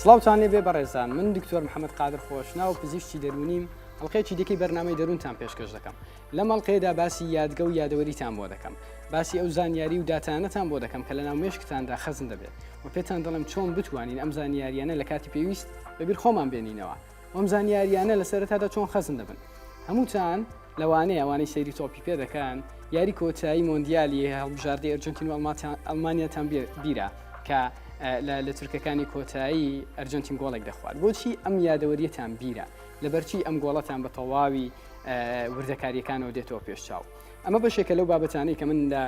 سڵاوتان لێبێ بەڕێزان، من دکتۆر محەممەد قادر خۆشنا و پزیشکی دەرونیم ئەڵلقەیەکی دیکەی بەرنامەی دەروونتان پێشکەش دەکەم. لەم ئەڵلقەیەدا باسی یادگە و یادەوەریتان بۆ دەکەم، باسی ئەو زانیاری و داتانەتان بۆ دەکەم کە لە ناو مێشکتاندا خەزم دەبێت و پێتان دەڵم چۆن بتوانین ئەم زانیاریانە لە کاتی پێویست بەبیر خۆمان بێنینەوە. ئەم زانیاریانە لە سەرەتادا چۆن خەزم دەبن. هەمووتان لەوانەیە ئەوانەی سەیری تۆپی پێ دەکەن یاری کۆتایی مۆندیالی هەڵبژاردەی ئەرجنتین و ئەڵمانیاتان بیرە کە لە تورکەکانی کۆتایی ئەرجنتین گۆڵێک دەخوات. بۆچی ئەم یادەوەریەتان بیرە لەبەرچی ئەم گۆڵەتان بە تەواوی وردەکاریەکانەوە دێتەوە پێشچاو. ئەمە بەشێکە لەو بابەتانەی کە من لە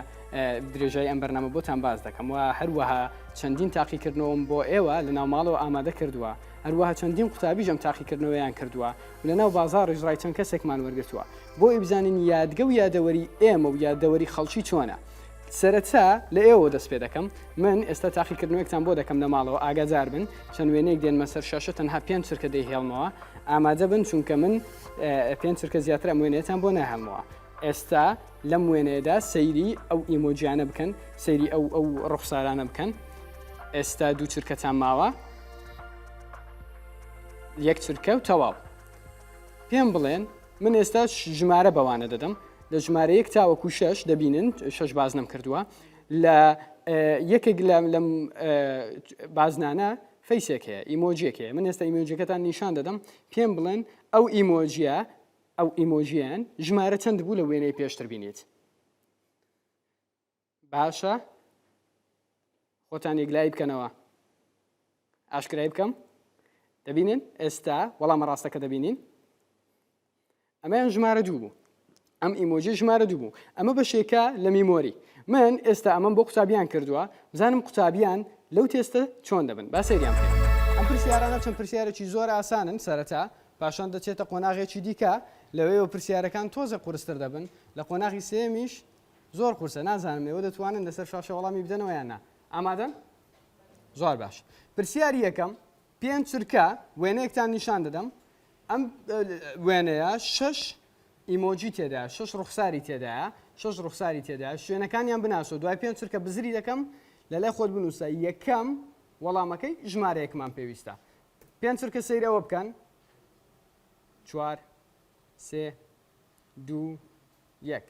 درێژای ئەم بەرنامە بۆتان باز دەکەم و هەروەها چەندین تاقیکردنەوەم بۆ ئێوە لە ناو ماڵەوە ئامادە کردووە، هەروەها چەندین قوتابیژەم تاقیکردنەوەیان کردووە و لە ناو بازاڕ ژڕای چەند کەسێکمان وەرگرتووە بۆ ئیبزانین یادگە و یادەوەری ئێمە و یادەوەری خەڵکی چۆنە. سەرەتا لە ئێوە دەست پێ دەکەم، من ئێستا تاقیکردنەوەیەکتان بۆ دەکەم لە ماڵەوە ئاگادار بن، چەند وێنەیەک دێنمە سەر شاشە تەنها 5 چرکە دەیهێڵمەوە، ئامادە بن چونکە من 5 چرکە زیاتر ئەم وێنەیەتان بۆ ناهێڵمەوە. ئێستا لەم وێنەیەدا سەیری ئەو ئیمۆجیانە بکەن، سەیری ئەو ڕوخسارانە بکەن. ئێستا 2 چرکەتان ماوە، 1 چرکە و تەواو. پێم بڵێن من ئێستا ژمارە بەوانە دەدەم، لە ژمارەیەک تاوەکو 6 دەبینن 6 بازنم کردووە، لە یەکێک لەم بازنانە فەیسێک هەیە، ئیمۆجیێک هەیە. من ئێستا ئیمۆجیەکەتان نیشان دەدەم، پێم بڵێن ئەو ئیمۆجیە ئەو ئیمۆژیان ژمارە چەند بوو لە وێنەی پێشتر بینیت. باشە، خۆتان یەکلایی بکەنەوە، ئاشکرای بکەم. دەبینن ئێستا وەڵامە ڕاستەکە دەبینین، ئەمەیان ژمارە 2 بوو، ئەم ئیمۆجی ژمارە 2 بوو. ئەمە بەشێکە لە میمۆری. من ئێستا ئەمەم بۆ قوتابیان کردووە، بزانم قوتابیان لەو تێستە چۆن دەبن. با سەیریان بکەین. ئەم پرسیارانە چەند پرسیارێکی زۆر ئاسانن سەرەتا، پاشان دەچێتە قۆناغێکی دیکە، لەوەیەوە پرسیارەکان تۆزە قورستر دەبن، لە قۆناغی سێمیش زۆر قورسە. نازانم ئێوە دەتوانن لەسەر شاشە وەڵامی بدەنەوە یان نا. ئامادەن؟ زۆر باش. پرسیاری یەکەم، 5 چرکە وێنەیەکتان نیشان دەدەم. ئەم وێنەیە 6 ئیمۆجی تێدایە، 6 ڕوخساری تێدایە، 6 ڕوخساری تێدایە. شوێنەکانیان بناسۆ، دوای 5 چرکە بزری دەکەم، لەلای خۆت بنووسە یەکەم وەڵامەکەی ژمارەیەکمان پێویستە. 5 چرکە سەیرەوە بکەن، 4 3 2 1.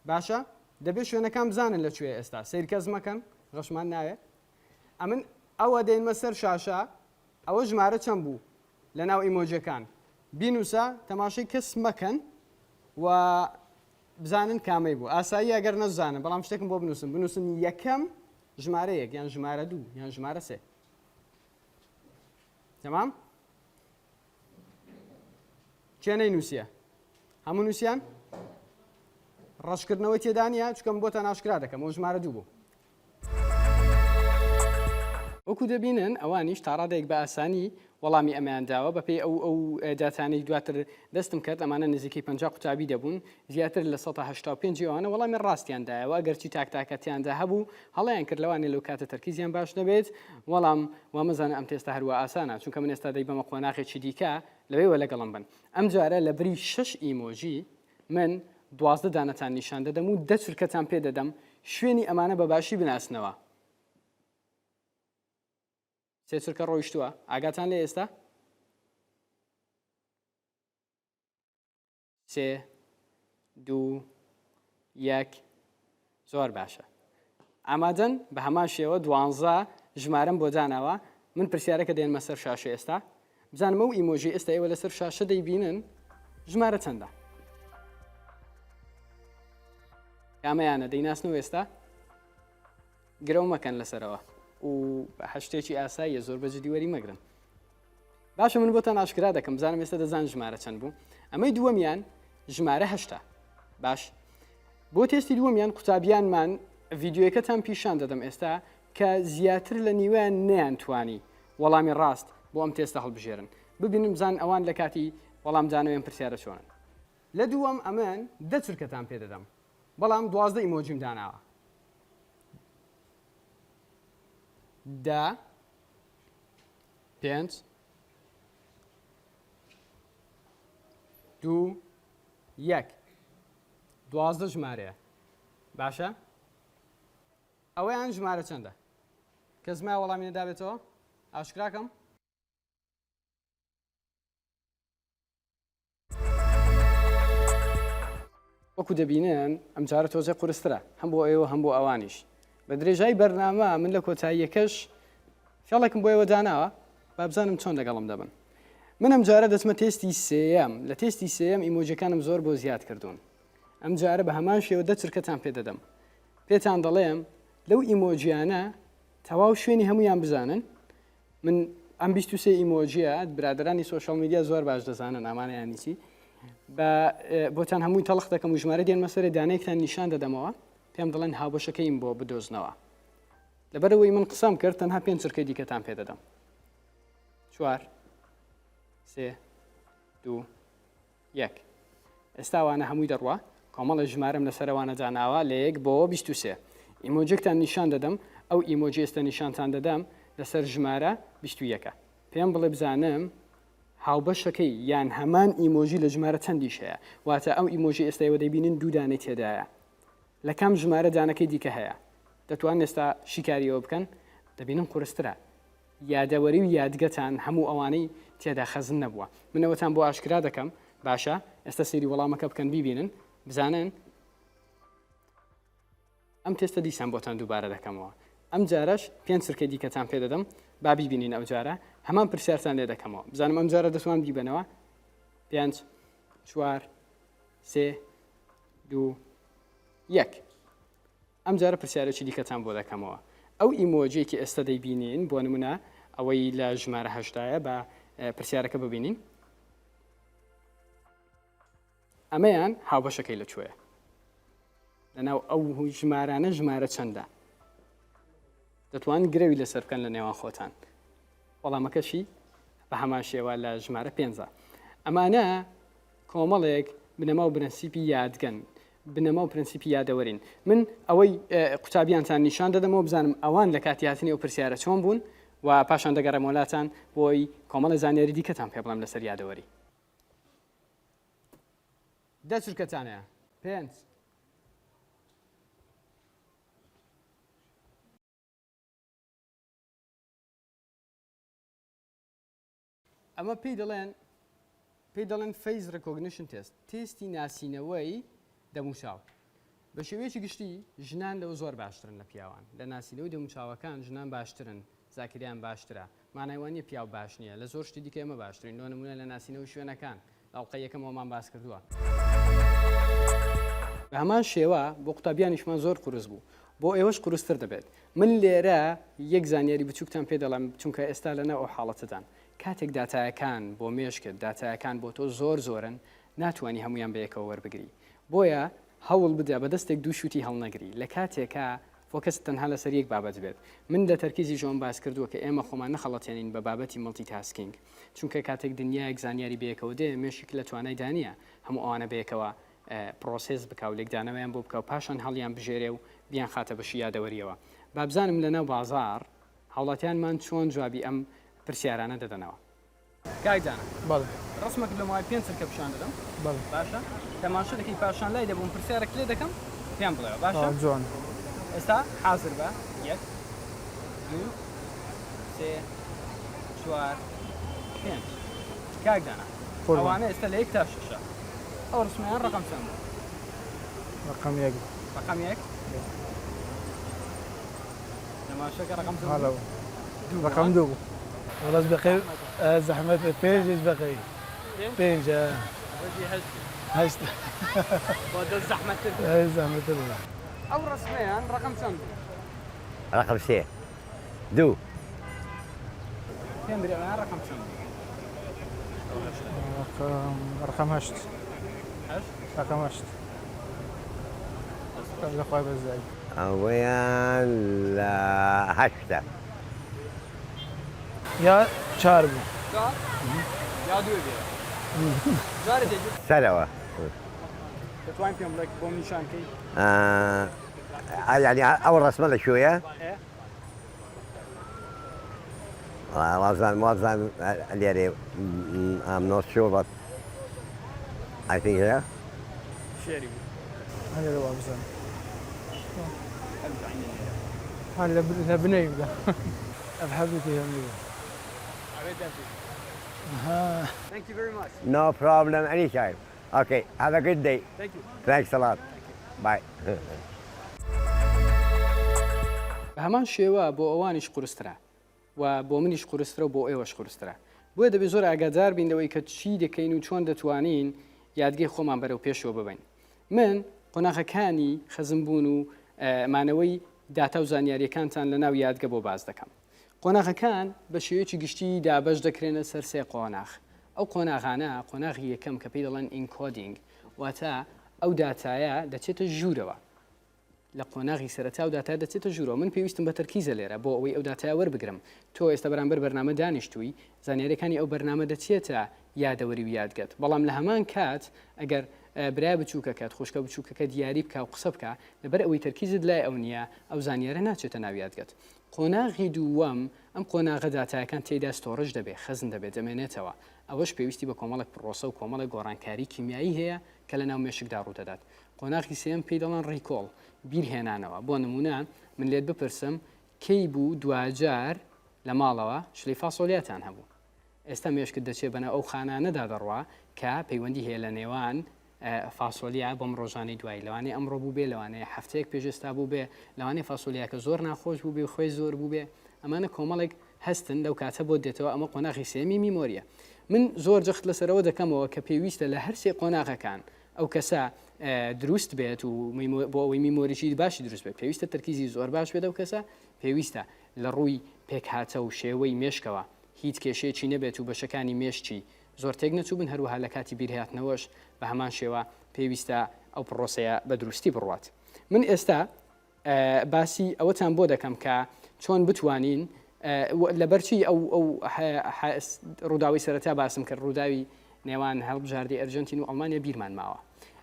باشە، دەبێت شوێنەکان بزانن لەکوێ ئێستا. سەیرکەس مەکەن، غەشمان ناوێت. ئەمن ئەوە دێنمە سەر شاشە، ئەوە ژمارە چەند بوو لە ناو ئیمۆجیەکان. بینوسە، تەماشای کەس مەکەن و بزانن کامەی بوو. ئاسایی ئەگەر نەزانن، بەڵام شتێکم بۆ بنووسن یەکەم ژمارەیەک یان ژمارە 2 یان ژمارە 3. تەمام؟ کێ نەینووسیە؟ هەموو نووسیان؟ ڕەشکردنەوەی تێدانە چکەم بۆتان ئاشکرا دەکەم، ئەو ژمارە 2 بوو. وەکو دەبینن ئەوانیش تا ڕادێک بە ئاسانی وەڵامی ئەمەیان داوە بەپێی ئەو داتانەی دواتر دەستم کرد. ئەمانە نزیکەی 50 قوتابی دەبوون، زیاتر لە 185 ئەوانە وەڵامی ڕاستیاندایەوە. ئەگەرچی تاکتاکەتیاندا هەبوو هەڵیان کرد لەوانێ لەو کاتە تەرکیزیان باش دەبێت. وەڵام وامەزانە ئەم تێستا هەروە ئاسانە، چونکە من ئێستا دەی بەمە قۆناغێکی دیکە لەوەیەوە لەگەڵم بن. ئەم جارە لە بری 6 ئیمۆجی من 12 دانەتان نیشان دەدەم و 10 چرکەتان پێ دەدەم، شوێنی ئەمانە بەباشی بناسنەوە. 3 چرکە ڕۆیشتووە، ئاگاتان لێ ئێستا؟ 3 2 1. زۆر باشە. ئامادەن؟ بە هەمان شێوە 12 ژمارەم بۆ داناوە. من پرسیارەکە دێنمە سەر شاشە ئێستا، بزانم ئەو ئیمۆژی ئێستا ئێوە لەسەر شاشە دەیبینن ژمارە چەندە؟ کامەیانە دەیناسنەوە ئێستا؟ گرەو مەکەن لەسەرەوە و هەشتێکی ئاساییە، زۆر بەجددیوەری مەگرن. باشە، من بۆتان ئاشکرا دەکەم، بزانم ئێستا دەزان ژمارە چەند بوو. ئەمەی دووەمیان ژمارە 8. باش، بۆ تێستی دووەمیان قوتابیانمان ڤیددیوەکەتان پیشان دەدەم ئێستا کە زیاتر لە نیوەیان نەیانتوانی وەڵامی ڕاست بۆ ئەم تێستە هەڵبژێرن. ببینم بزان ئەوان لە کاتی وەڵام دانەوەیان پرسیارە چۆنن. لە دووەم ئەمەن 10 چرکەتان پێ دەدەم، بەڵام 12 ئیمۆجیم داناوە. 10 5 2 1. 12 ژمارەیە. باشە؟ ئەوەیان ژمارە چەندە؟ کەس ما وەڵامی نەدابێتەوە؟ ئاشکراکەم؟ وەکو دەبینن ئەم جارە تۆزە قورسترە هەم بۆ ئێوە هەم بۆ ئەوانیش بە درێژای بەرنامە من لە کۆتاییەکەش فێڵێکم بۆ ئێوە داناوە با بزانم چۆن لەگەڵم دەبن من ئەم جارە دەچمە تێستی سێەم لە تێستی سێەم ئیمۆجەکانم زۆر بۆ زیاد کردوون ئەم جارە بە هەمان شێوە دە چرکەتان پێ دەدەم پێتان دەڵێم لەو ئیمۆجیانە تەواو شوێنی هەمویان بزانن من ئەم 23 ئیمۆجیە برادرانی سۆشال میدیا زۆر باش دەزانن ئامانەیانیسی بۆتان هەمووی تەڵخ دەکەم و ژمارە دێن مەسەرە دانەیەکتان نیشان دەدەمەوە پێم دەڵێن هاوبەشەکەیم بۆ بدۆزنەوە لەبەرەوەی من قسەم کرد تەنها 5 چرکەی دیکەتان پێ دەدەم 4 3 2 1 ئێستاوانە هەمووی دەڕوە کۆمەڵە ژمارەم لەسەرەوانە داناوە لە 1 بۆ 23 ئیمۆجێکتان نیشان دەدەم ئەو ئیمۆجی ئێستا نیشانتان دەدەم لەسەر ژمارە 21 پێم بڵێ بزانم هاوبەشەکەی یان هەمان ئیمۆژی لە ژمارە چەندیش هەیە واتە ئەو ئیمۆژی ئێستاەوە دەبینین دوو دانەی تێدایە لە کام ژمارە دانەکەی دیکە هەیە دەتوان ئێستا شیکاریەوە بکەن دەبینم قورسترە یادەوەری و یادگەتان هەموو ئەوانەی تێدا خەزم نەبووە منەوەتان بۆ ئاشکرا دەکەم باشە ئێستا سەیری وەڵامەکە بکەن بیبینن بزانن ئەم تێستە دیسان بۆتان دووبارە دەکەمەوە ئەم جارەش 5 چرکەی دیکەتان پێ دەدەم با بیبینین ئەو جارە هەمان پرسیارتان لێ دەکەمەوە بزانم ئەم جارە دەتوان بیبنەوە 5 4 3 2 1 ئەم جارە پرسیارێکی دیکەتان بۆ دەکەمەوە ئەو ئیمۆجیێکی ئێستا دەیبینین بۆ نمونە ئەوەی لە ژمارە هەشتایە بە پرسیارەکە ببینین ئەمەیان هاوبەشەکەی لەکوێیە لەناو ئەو ژمارانە ژمارە چەندە دەتوان گرەوی لەسەر بکەن لە نێوان خۆتان وەڵامەکەشی بە هەمان شێوە لە ژمارە 5 ئەمانە کۆمەڵێک بنەما و پرەنسیپی یادگەن بنەما و پرەنسیپی یادەوەرین من ئەوەی قوتابیانتان نیشان دەدەمەوە بزانم ئەوان لە کاتی هاتنی ئەو پرسیارە چۆن بوون و پاشان دەگەڕێمە وڵاتان بۆی کۆمەڵە زانیاری دیکەتان پێ بڵێم لەسەر یادەوەری دە چرکەتانەیە 5 ئەمە پێی دەڵێن فەیز ڕکۆگنیشن تێست تێستی ناسینەوەی دەموچاو بە شێوەیەکی گشتی ژنان لەو زۆر باشترن لە پیاوان لە ناسینەوەی دەموچاوەکان ژنان باشترن زاکریان باشترە مانایوانیە پیاو باش نییە لە زۆر شتی دیکە ئێمە باشترین لۆ نمونە لە ناسینەوەی شوێنەکان لاڵقە یەکەمەوەمان باس کردووە بە هەمان شێوە بۆ قوتابیانیشمان زۆر قورس بوو بۆ ئێوەش قورستر دەبێت من لێرە یەک زانیاری بچووکتان پێ دەڵام چونکە ئێستا لەناو ئەو حاڵەتتان کاتێک داتایەکان بۆ مێش کرد داتایەکان بۆ تۆ زۆرن ناتوانانی هەمویان بەیەکەوە وەربگری بۆیە هەوڵ بدە بە دەستێک دوو شووتی هەڵنەگری لە کاتێکە فۆکەس تەنها لەسەر یەک بابەت بێت من دە تەرکیزی ژۆن باس کردووە کە ئێمە خۆمان نەخەڵەتێنین بە بابەتی مڵتی تاسکینگ چونکە کاتێک دنیایەک زانیاری بەیەکەوە دێ مێشێک لە توانای دانیە هەموو ئەوانە بەیەکەوە پرۆسس بکاو لێکدانەوەیان بۆ بکە و پاشان هەڵیان بژێرێ و بیان خاتە بەشی یادەوەریەوە بابزانم لەناو بازار هاوڵاتیانمان چۆن جوابی ئەم پرسیارانە دەدەنەوە کاکدانە ڕستمەک لە مای 5 چرکە پیشان دەدەم باشە تەماشا دەکەی پاشان لای دەبووم پرسیارێک لێ دەکەم پێیان بڵێەوە باشە جوان ئێستا حازر بە 1 2 3 4 5 کاکدانە ئەوانە ئێستا لە 1 تا 6 ئەو ڕسمیان ڕقم چەند رقم 1 رقم 1 تماشاکە ڕقم رقم 2 والله بقي زحمة بيج بقي بيج هشت وهذا الزحمة زحمة أو رسميا رقم كم؟ رقم 2 دو كم بريان رقم كم؟ رقم 8 رقم 8 الأخوة بزاي ويان لا 8 يا شاربو يا دوبي زاري تجي سلوى تتوين فيهم لك بوم نشان كي يعني اول رسمه له شويه وزن اللي I'm not sure but I think yeah شيري هذا هو أبزان هذا بني بدا أبحبك يا أمي Thank you very much. no problem anytime Okay, have a good day. Thank you. Thanks a lot. Bye. بە هەمان شێوە بۆ ئەوانیش قورسترا و بۆ منیش قورسترە و بۆ ئێوەش قورسترا بۆیە دەبێت زۆر ئاگادار بین لەوەی کە چی دەکەین و چۆن دەتوانین یادگەی خۆمان بەرەو پێشەوە ببین. من قۆناغەکانی خەزمبوون و مانەوەی داتا و زانیاریەکانتان لە ناو یادگە بۆ باز دەکەم. قۆناغەکان بە شێوەیەکی گشتی دابەش دەکرێنە سەر سێ قۆناغ. ئەو قۆناغانە قۆناغی یەکەم کە پێی دەڵێن ئینکۆدینگ واتە ئەو داتایە دەچێتە ژوورەوە. لە قۆناغی سەرەتا و داتا دەچێتە ژوورەوە. من پێویستم بە تەرکیزە لێرە بۆ ئەوەی ئەو داتایە وەربگرم. تۆ ئێستا بەرامبەر بەرنامە دانیشتووی زانیاریەکانی ئەو بەرنامە دەچێتە یادەوەری و یادگەت. بەڵام لە هەمان کات ئەگەر برای بچووکەکەت خۆشکە بچووکەکە دیاری بکە و قسە بکە لەبەر ئەوەی تەرکیزت لای ئەو نییە ئەو زانیارە ناچێتە ناو یادگەت. قۆناغی دووەم ئەم قۆناغە داتایەکان تێیدا ستۆڕژ دەبێت خەزن دەبێت دەمێنێتەوە. ئەوەش پێویستی بە کۆمەڵک پرۆسە و کۆمەڵک گۆڕانکاری کیمیایی هەیە کە لە ناو مێشکدا ڕوودەدات. قۆناغی سێم پێی دەڵێن ڕیکۆڵ بیرهێنانەوە. بۆ نمونە من لێت بپرسم کەی بوو دوجار لە ماڵەوە شلەی فاسۆلیاتان هەبوو. ئێستا مێشکت دەچێت بەنە ئەو خانانەدا دەڕوا کە پەیوەندی هەیە لە نێوان فاسۆلیا بۆم ڕۆژانەی دوای لەوانێ ئەمڕۆ بوو بێ لەوانەیە هەفتەیەک پێشێستا بوو بێ لەوانێ فاسۆلیاکە زۆر ناخۆش بوو بێ خۆی زۆر بوو بێ ئەمانە کۆمەڵێک هەستن لەو کاتە بۆ دێتەوە ئەمە قۆناغی سێمی میمۆریە. من زۆر جەخت لەسەرەوە دەکەمەوە کە پێویستە لە هەرسێ قۆناغەکان ئەو کەسە دروست بێت و بۆ ئەوەی میمۆریشی باشی دروست بێت پێویستە تەرکیزی زۆر باش بێت ئەو کەسە پێویستە لە ڕووی پێکهاتە و شێوەی مێشکەوە هیچ کێشەیەکی نەبێت و بەشەکانی مێشتی زۆر تێک نەچوو بن هەروەها لە کاتی بیرهاتنەوەش بە هەمان شێوە پێویستە ئەو پرۆسەیە بە دروستی بڕوات. من ئێستا باسی ئەوەتان بۆ دەکەم کە چۆن بتوانین لەبەرچی ئەو ڕووداوی سەرەتا باسم کرد ڕووداوی نێوان هەڵبژاردی ئەرجنتین و ئەڵمانیا بیرمان ماوە.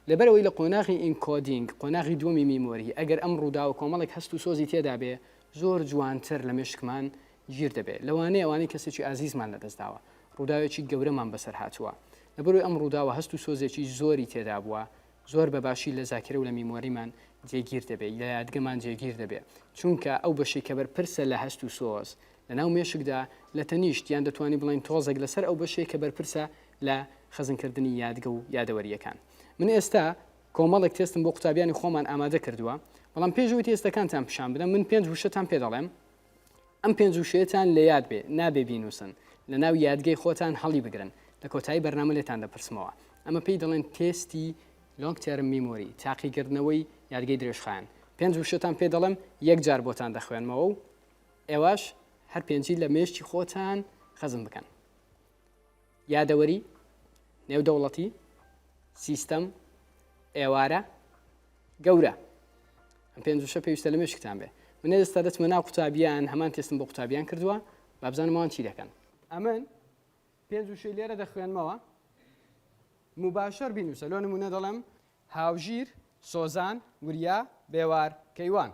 لەبەرەوەی لە قۆناغی ئینکۆدینگ قۆناغی دووەمی میمۆری ئەگەر ئەم ڕووداوە کۆمەڵێک هەست و سۆزی تێدا بێ زۆر جوانتر لە مێشکمان گیر دەبێت. لەوانەیە ئەوانەی کەسێکی ئازیزمان لەدەستداوە ڕووداوێکی گەورەمان بەسەر هاتووە. لەبەرەوەی ئەم ڕووداوە هەست و سۆزێکی زۆری تێدا بووە زۆر بەباشی لە زاکرە و لە میمۆریمان جێگیر دەبێت لە یادگەمان جێگیر دەبێت چونکە ئەو بەشی کە بەرپرسە لە هەست و سۆز لە ناو مێشکدا لە تەنیشت یان دەتوانانی بڵین تۆزێک لەسەر ئەو بەشەیە کە بەرپرسە لە خەزنکردنی یادگە و یادەوەریەکان. من ئێستا کۆمەڵێک تێستم بۆ قوتابیانی خۆمان ئامادە کردووە بەڵام پێشەوەی تێستەکانتان پیشان بدەم. من 5 وشەتان پێ دەڵێم ئەم 5 وشەیەتان لە یاد بێ نابێ بینوسن لە ناو یادگەی خۆتان هەڵی بگرن لە کۆتایی بەرنامە لێتان دەپرسمەوە. ئەمە پێی دەڵێن تێستی لۆنگ تێرم میمۆری تاقیکردنەوەی یادگەی درێژخایەن. 5 وشەتان پێ دەڵێم یەک جار بۆتان دەخوێنمەوە و ئێوەش هەر پێنجی لە مێشتی خۆتان خەزم بکەن. یادەوەری نێودەوڵەتی سیستەم ئێوارە گەورە ئەم 5 وشە پێویستە لە مێشکتان بێ. من ئێستا دەچمە ناو قوتابیان هەمان تێستم بۆ قوتابیان کردووە با بزانمەوان چی دەکەن. ئەمن 5 وشەی لێرە دەخوێنمەوە مباشر بینوسە لۆ نمونە دەڵێم هاوژیر سۆزان وریا بێوار کەیوان.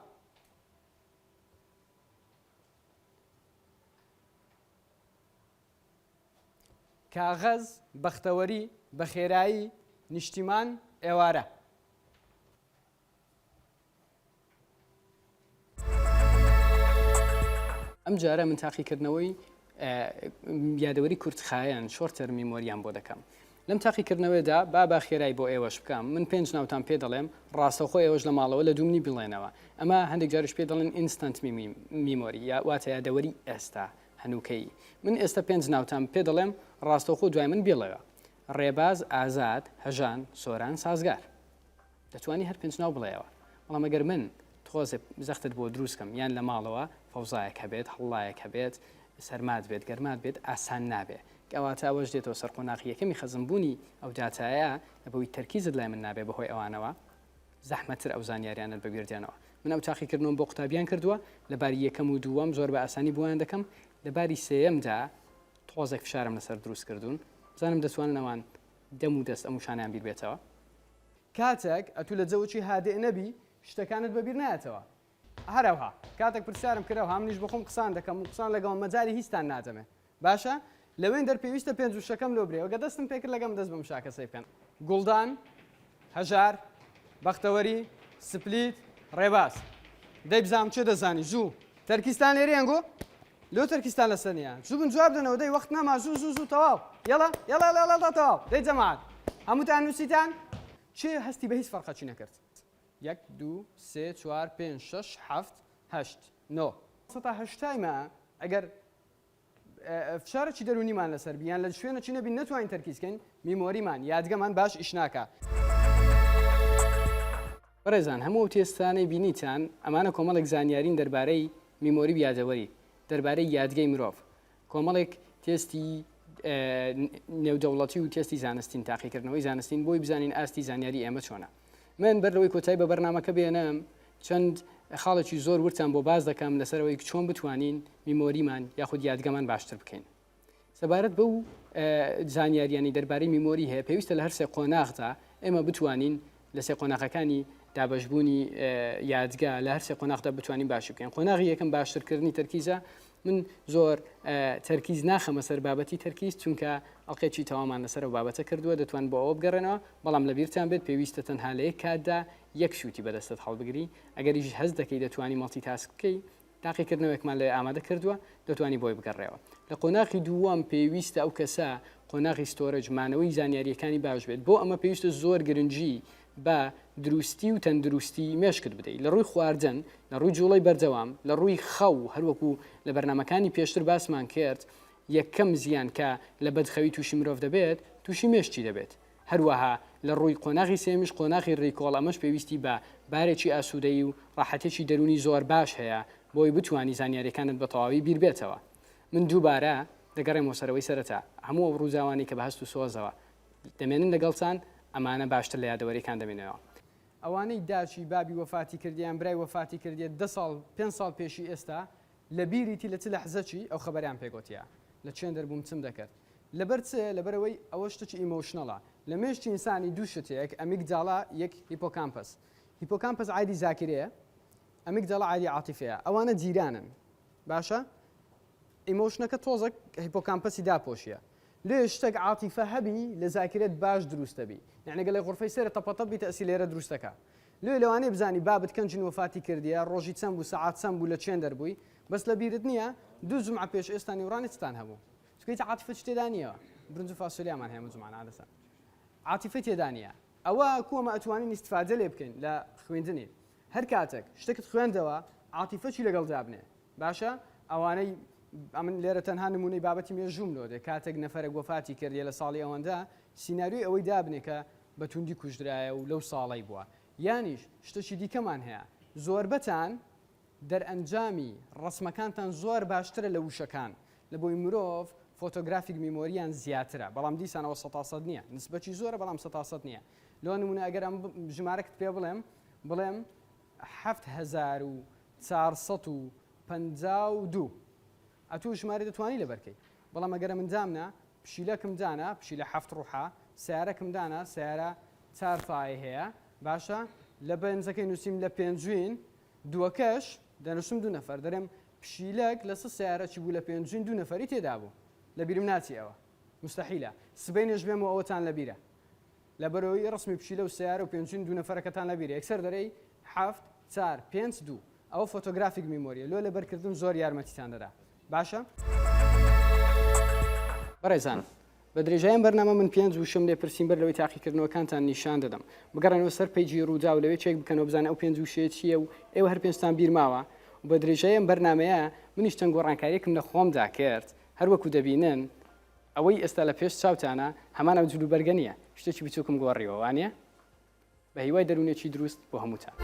کاغەز بەختەوەری بەخێرایی نیشتیمان ئێوارە. ئەم جارە من تاقیکردنەوەی یادەوەری کورتخایەن شۆرتەر میمۆریان بۆ دەکەم. لەم تاقیکردنەوەیدا با خێرایی بۆ ئێوەش بکەم. من 5 ناوتان پێ دەڵێم ڕاستەوخۆ ئێوەش لە ماڵەوە لە دومنی بڵێنەوە. ئەمە هەندێک جاریش پێ دەڵێن ئینستەنت میمۆری یا واتە یادەوەری ئێستا هەنووکەی. من ئێستا 5 ناوتان پێ دەڵێم ڕاستەوخۆ دوای من بێڵەوە ڕێباز ئازاد هەژان سۆران سازگار. دەتوانی هەر 5 ناو بڵێەوە. بەڵام ئەگەر من تۆزێ زەختت بۆ دروستکەم یان لە ماڵەوە فەوزایەک هەبێت هەڵڵایەک هەبێت سەرمات بێت گەرمات بێت ئاسان نابێت. کەواتە ئەوەش دێتەوە سەر قۆناغی یەکەمی خەزمبوونی ئەو داتایە لەبەوەی تەرکیزت لای من نابێ بەهۆی ئەوانەوە زەحمەتتر ئەو زانیاریانت بەگوێردیانەوە. من ئەو تاقیکردنەوە بۆ قوتابیان کردووە لەباری یەکەم و دووەم زۆر بە ئاسانی بۆیان دەکەم. لەباری سێیەمدا تۆزێک فشارم لەسەر دروست کردوون بزانم دەتوانن ئەوان دەم و دەست ئەم شانیان بیر بێتەوە. کاتێک ئەتوو لە جەوەکی هادێ نەبی شتەکانت بەبیر نایەتەوە. هەروها کاتێک پرسیارم کراوە هەمنیش بۆ خۆم قسان دەکەم و قسان لەگەڵ مەجای هیچتان نادەمێ باشە لەوێن دەرپێویستە 5 وشەکەم لۆ برێ وەگە دەستم پێکرد لەگەم دەست بەم شاکەسەی بکەن. گوڵدان هەژار بەختەوەری سپلیت ڕێباز. دەی بزانم چێ دەزانی زوو تەرکیستان لێرە یانگۆ لۆ تەرکیستان لەسەر نیە زوو بن جواب دەنەوە دەی وەخت نەما زوو تەواو یەڵا تەواو دەی جەماعەت هەمووتان نووسیتان چێ هەستی بە هیچ فەرقەچی نەکرد 1 2 3 4 5 6 7 8 9 سەتا هەشتایمە ئەگەر فشارێکی دەرونیمان لەسەر بیان لە شوێنە چی نەبین نەتوانین تەرکیزکەین میمۆریمان یادگەمان باش ئیش ناکە. بەڕێزان هەموو تێستانەی بینیتان ئەمانە کۆمەڵێک زانیارین دەربارەی میمۆری و یادەوەری دەربارەی یادگەی مرۆڤ کۆمەڵێک تێستی نێودەوڵەتی و تێستی زانستین تاقیکردنەوەی زانستین بۆی بزانین ئاستی زانیاری ئێمە چۆنە. من بەرەوەی کۆتایی بە بەرنامەکە بێنم چەند خاڵێکی زۆر ورتان بۆ باز دەکەم لەسەرەوەی چۆن بتوانین میمۆریمان یاخود یادگەمان باشتر بکەین. سەبارەت بەو زانیاریانی دەربارەی میمۆری هەیە پێویستە لە هەر سێ قۆناغدا ئێمە بتوانین لە سێ قۆناغەکانی دابەشبوونی یادگا لە هەر سێ قۆناغدا بتوانین باش بکەین. قۆناغی یەکەم باشترکردنی تەرکیزە من زۆر تەرکیز ناخەمە سەر بابەتی تەرکیز چونکە ئەڵقێکی تەوامان لەسەر و بابەتە کردووە دەتوان بۆ ئەوە بگەڕێنەوە بەڵام لە بیرتان بێت پێویستە تەنها لە یەک کاتدا یەک شووتی بەدەستت هەڵبگری ئەگەریش هەست دەکەی دەتوانی مەڵتی تاسک بکەی تاقیکردنەوەیەکمان لێ ئامادە کردووە دەتوانی بۆی بگەڕێەوە. لە قۆناغی دووەم پێویستە ئەو کەسە قۆناغی ستۆرەجمانەوەی زانیاریەکانی باش بێت بۆ ئەمە پێویستە زۆر گرنگی بە دروستی و تەندروستی مێشکت بدەیت لە ڕووی خواردن لە ڕووی جوڵەی بەردەوام لە ڕووی خەو هەروەکو لە بەرنمەکانی پێشتر باسمان کرد یەکەم زیان کە لە بەدخەوی تووشی مرۆڤ دەبێت تووشی مێشتی دەبێت. هەروەها لە ڕووی قۆناغی سێمیش قۆناغی ڕێکۆڵ ئەمەش پێویستی بە بارێکی ئاسوودەی و ڕاحەتێکی دەرونی زۆر باش هەیە بۆی بتوانی زانیاریەکانت بە تەواوی بیر بێتەوە. من دووبارە دەگەڕێمەوە سەرەوەی سەرەتا هەموو ئەو ڕووزاوانی کە بە هەست و سۆزەوە دەمێنن لەگەڵچان ئەمانە باشتر لە یادەوەریەکان دەمێنەوە. ئەوانەی داچی بابی وەفاتی کردیان برای وەفاتی کردێت 10 ساڵ 5 ساڵ پێشی ئێستا لە بیریتی لە چ لە حزەچی ئەو خەبەریان پێگوتیە لە چێن دەربووم چم دەکرد لەبەر چ لەبەرەوەی ئەوە شتێکی ئیمۆشنەڵە لە مێشتی ئینسانی دوو شتێک ئەمیگداڵا یەک هیپۆکامپس هیپۆکامپس عادی زاکرەیە ئەمیگداڵا عادی عاتیفەیە ئەوانە جیرانن باشە ئیمۆشنەکە تۆزێک هیپۆکامپسی داپۆشیە لێ شتێک عاتیفە هەبی لە زاکرێت باش دروستەبی یعنی گەڵێ غرفەی سێرە تەپەتەبی تەسی لێرە دروستەکە لەوانەیە بزانی بابت کەنجین وەفاتی کردیە ڕۆژی چەند بوو سەعات چەند بوو لە چێن دەربووی بەس لە بیرت نییە دوو جمعە پێش ئێستا نیوڕانی چتان هەبوو چکەیت عاتیفە تێدا نییە برنج و فاسۆلیامان هەیە جمعان عادەسە عاتیفە تێدا نییە ئەوە کووەمە ئەتوانین ئیستفادە لێ بکەین لە خوێندنی هەر کاتێک شتێکت خوێندەوە عاتیفەچی لەگەڵ دابنێ باشە ئەوانەی ئەمن لێرە تەنها نمونەی بابەتی مێژوم لۆدە کاتێک نەفەرێک وەفاتی کردیە لە ساڵی ئەوەندا سیناریۆی ئەوەی دابنێ کە بە توندی کوژدرایە و لەو ساڵی بووە یانیش شتێکی دیکەمان هەیە زۆربەتان دەرئەنجامی ڕسمەکانتان زۆر باشترە لە وشەکان لە بۆی مرۆڤ فۆتۆگرافیک میمۆریان زیاترە بەڵام دیسانەوە 100% نییە نسبەتی زۆرە بەڵام 100% نییە لەوە نمونە ئەگەر ئەم ژمارەکەت پێ بڵێم 7452 ئەتوو ژمارە دەتوانی لەبەرکەی بەڵام ئەگەرە من دامنا پشیلەکم دانا پشیلە 7 ڕوحە سیارەکەم دانا سیارە 4 فای هەیە باشە لە بەنجەکەی نووسیم لە پێنجوین دووەکەش دەنووسم 2 نەفەر دەرێم پشیلەک لە سیارەکی بوو لە پێنجوین 2 نەفەری تێدا بوو لە بیرم ناچی ئەوە مستحیلە سبەی نێژ بێم و ئەوەتان لە بیرە لە بەرەوەی ڕسمی پشیلە و سیارە و پێنجوین 2 نەفەرەکەتان لە بیرە یەکسەر دەرەی 7 4 5 2 ئەوە فۆتۆگرافیک میمۆریە لۆ لەبەرکردن زۆر یارمەتیتان دەدا باشە بەڕێزان بە درێژایان بەرنامە من پێنج وشم لێ پرسییم بەر لەوەی تاقیکردنەوەکانتان نیشان دەدەم بگەڕێنەوە سەر پەیجی ڕوودا و لەوێ چێک بکەنەوە بزانە ئەو پێنج وشەیە چییە و ئێوە هەر پێنجتان بیرماوە و بە درێژایان بەرنمەیە منیش چەند گۆڕانکاریەکم لە خۆمدا کرد هەروەکو دەبینن ئەوەی ئێستا لە پێش چاوتانە هەمان ئەو جلوبەرگە نییە شتێکی بچووکم گۆڕیەوە وانە بە هیوای دەروونێکی دروست بۆ هەمووتان.